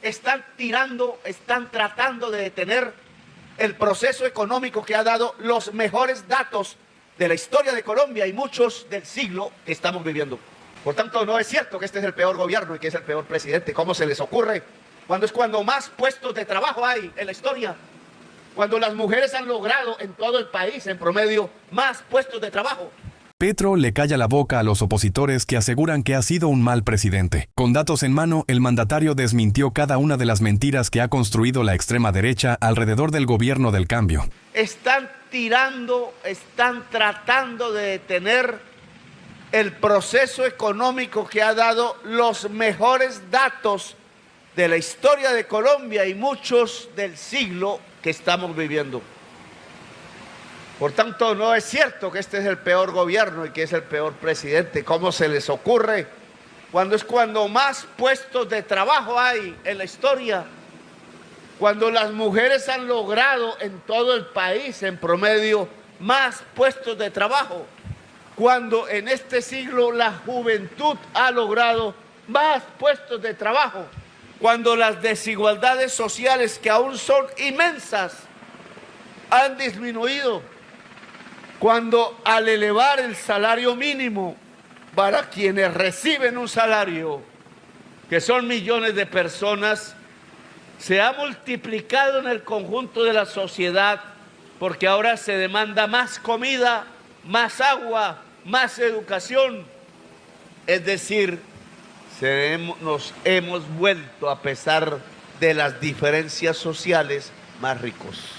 están tratando de detener el proceso económico que ha dado los mejores datos de la historia de Colombia y muchos del siglo que estamos viviendo. Por tanto, no es cierto que este es el peor gobierno y que es el peor presidente. ¿Cómo se les ocurre? Cuando más puestos de trabajo hay en la historia, cuando las mujeres han logrado en todo el país, en promedio, más puestos de trabajo. Petro le calla la boca a los opositores que aseguran que ha sido un mal presidente. Con datos en mano, el mandatario desmintió cada una de las mentiras que ha construido la extrema derecha alrededor del gobierno del cambio. Están tratando de detener el proceso económico que ha dado los mejores datos de la historia de Colombia y muchos del siglo que estamos viviendo. Por tanto, no es cierto que este es el peor gobierno y que es el peor presidente. ¿Cómo se les ocurre? Cuando más puestos de trabajo hay en la historia, cuando las mujeres han logrado en todo el país, en promedio, más puestos de trabajo, cuando en este siglo la juventud ha logrado más puestos de trabajo, cuando las desigualdades sociales, que aún son inmensas, han disminuido, cuando al elevar el salario mínimo para quienes reciben un salario, que son millones de personas, se ha multiplicado en el conjunto de la sociedad, porque ahora se demanda más comida, más agua, más educación. Es decir, nos hemos vuelto, a pesar de las diferencias sociales, más ricos.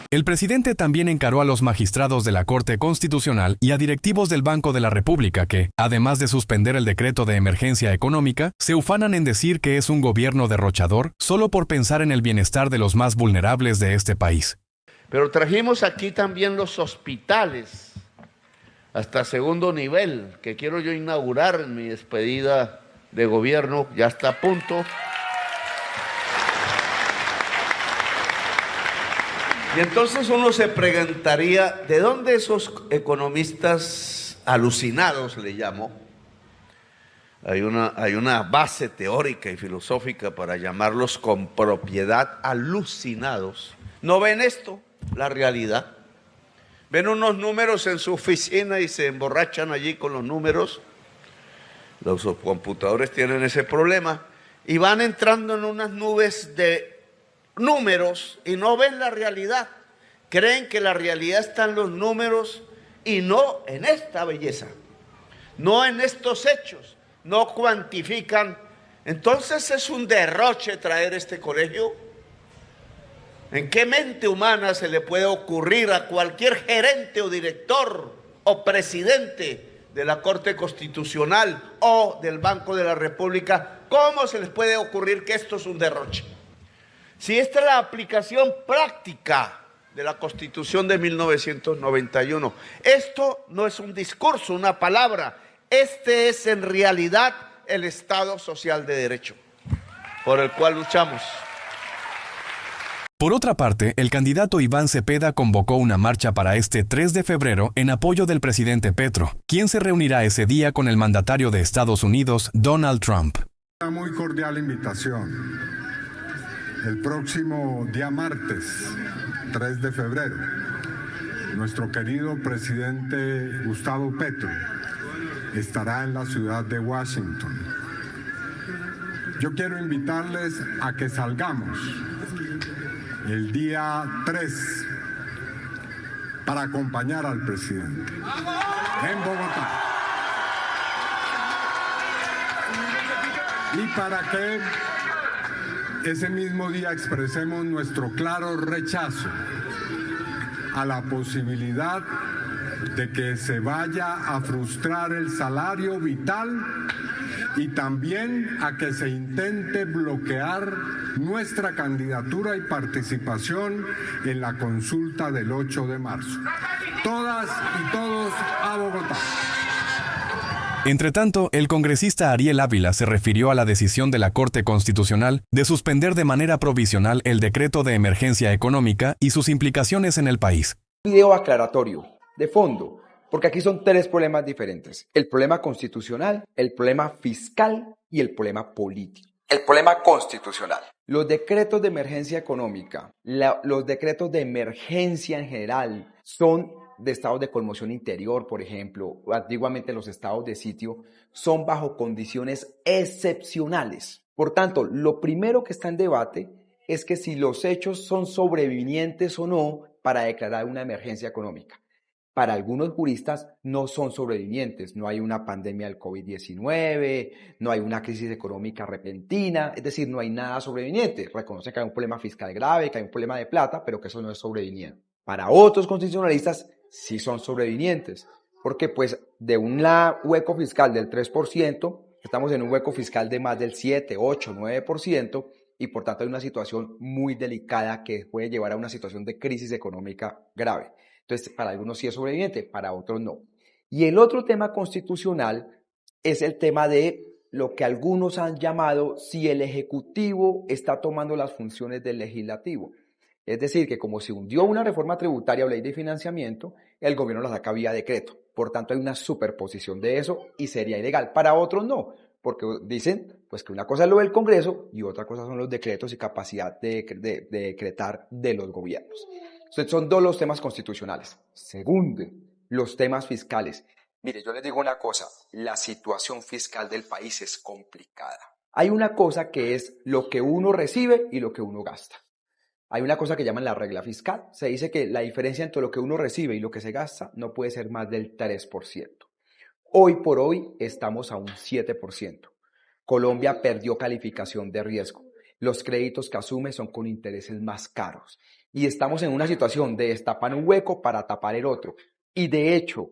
El presidente también encaró a los magistrados de la Corte Constitucional y a directivos del Banco de la República que, además de suspender el decreto de emergencia económica, se ufanan en decir que es un gobierno derrochador solo por pensar en el bienestar de los más vulnerables de este país. Pero trajimos aquí también los hospitales hasta segundo nivel, que quiero yo inaugurar en mi despedida de gobierno, ya está a punto. Y entonces uno se preguntaría, ¿de dónde esos economistas alucinados, le llamo? Hay una base teórica y filosófica para llamarlos con propiedad alucinados. ¿No ven esto? La realidad. Ven unos números en su oficina y se emborrachan allí con los números. Los computadores tienen ese problema y van entrando en unas nubes de números y no ven la realidad. Creen que la realidad está en los números y no en esta belleza, no en estos hechos, no cuantifican. Entonces es un derroche traer este colegio. ¿En qué mente humana se le puede ocurrir a cualquier gerente o director o presidente de la Corte Constitucional o del Banco de la República, cómo se les puede ocurrir que esto es un derroche? Si esta es la aplicación práctica de la Constitución de 1991, esto no es un discurso, una palabra, este es en realidad el Estado Social de Derecho por el cual luchamos. Por otra parte, el candidato Iván Cepeda convocó una marcha para este 3 de febrero en apoyo del presidente Petro, quien se reunirá ese día con el mandatario de Estados Unidos, Donald Trump. Una muy cordial invitación. El próximo día martes, 3 de febrero, nuestro querido presidente Gustavo Petro estará en la ciudad de Washington. Yo quiero invitarles a que salgamos el día 3 para acompañar al presidente en Bogotá. Y para que ese mismo día expresemos nuestro claro rechazo a la posibilidad de que se vaya a frustrar el salario vital y también a que se intente bloquear nuestra candidatura y participación en la consulta del 8 de marzo. Todas y todos a Bogotá. Entre tanto, el congresista Ariel Ávila se refirió a la decisión de la Corte Constitucional de suspender de manera provisional el decreto de emergencia económica y sus implicaciones en el país. Video aclaratorio, de fondo, porque aquí son tres problemas diferentes: el problema constitucional, el problema fiscal y el problema político. El problema constitucional. Los decretos de emergencia económica, los decretos de emergencia en general son de estados de conmoción interior, por ejemplo, antiguamente los estados de sitio, son bajo condiciones excepcionales. Por tanto, lo primero que está en debate es que si los hechos son sobrevinientes o no para declarar una emergencia económica. Para algunos juristas no son sobrevivientes, no hay una pandemia del COVID-19, no hay una crisis económica repentina, es decir, no hay nada sobreviviente. Reconocen que hay un problema fiscal grave, que hay un problema de plata, pero que eso no es sobreviniente. Para otros constitucionalistas sí son sobrevinientes, porque pues de un hueco fiscal del 3%, estamos en un hueco fiscal de más del 7, 8, 9%, y por tanto hay una situación muy delicada que puede llevar a una situación de crisis económica grave. Entonces, para algunos sí es sobreviviente, para otros no. Y el otro tema constitucional es el tema de lo que algunos han llamado si el Ejecutivo está tomando las funciones del Legislativo. Es decir, que como se hundió una reforma tributaria o ley de financiamiento, el gobierno la saca vía decreto. Por tanto, hay una superposición de eso y sería ilegal. Para otros no, porque dicen pues que una cosa es lo del Congreso y otra cosa son los decretos y capacidad de decretar de los gobiernos. Entonces, son dos los temas constitucionales. Segundo, los temas fiscales. Mire, yo les digo una cosa, la situación fiscal del país es complicada. Hay una cosa que es lo que uno recibe y lo que uno gasta. Hay una cosa que llaman la regla fiscal. Se dice que la diferencia entre lo que uno recibe y lo que se gasta no puede ser más del 3%. Hoy por hoy estamos a un 7%. Colombia perdió calificación de riesgo. Los créditos que asume son con intereses más caros. Y estamos en una situación de destapar un hueco para tapar el otro. Y de hecho,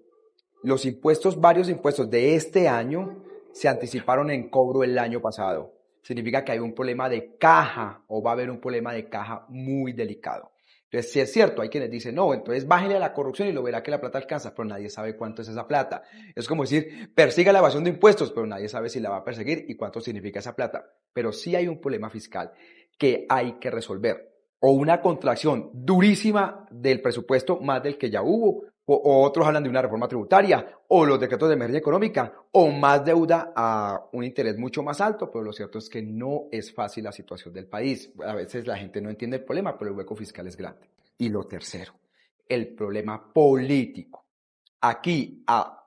los impuestos, varios impuestos de este año se anticiparon en cobro el año pasado. Significa que hay un problema de caja o va a haber un problema de caja muy delicado. Entonces, sí es cierto, hay quienes dicen, no, entonces bájele a la corrupción y lo verá que la plata alcanza, pero nadie sabe cuánto es esa plata. Es como decir, persiga la evasión de impuestos, pero nadie sabe si la va a perseguir y cuánto significa esa plata. Pero sí hay un problema fiscal que hay que resolver. O una contracción durísima del presupuesto, más del que ya hubo, o otros hablan de una reforma tributaria, o los decretos de emergencia económica, o más deuda a un interés mucho más alto, pero lo cierto es que no es fácil la situación del país. A veces la gente no entiende el problema, pero el hueco fiscal es grande. Y lo tercero, el problema político. Aquí, a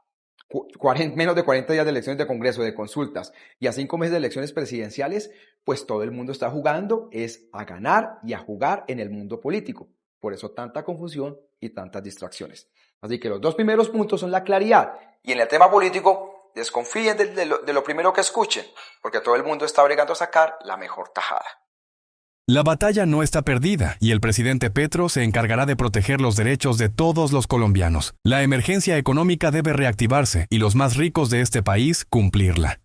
menos de 40 días de elecciones de Congreso, de consultas, y a 5 meses de elecciones presidenciales, pues todo el mundo está jugando es a ganar y a jugar en el mundo político. Por eso tanta confusión y tantas distracciones. Así que los dos primeros puntos son la claridad. Y en el tema político, desconfíen de lo primero que escuchen, porque todo el mundo está bregando a sacar la mejor tajada. La batalla no está perdida y el presidente Petro se encargará de proteger los derechos de todos los colombianos. La emergencia económica debe reactivarse y los más ricos de este país cumplirla.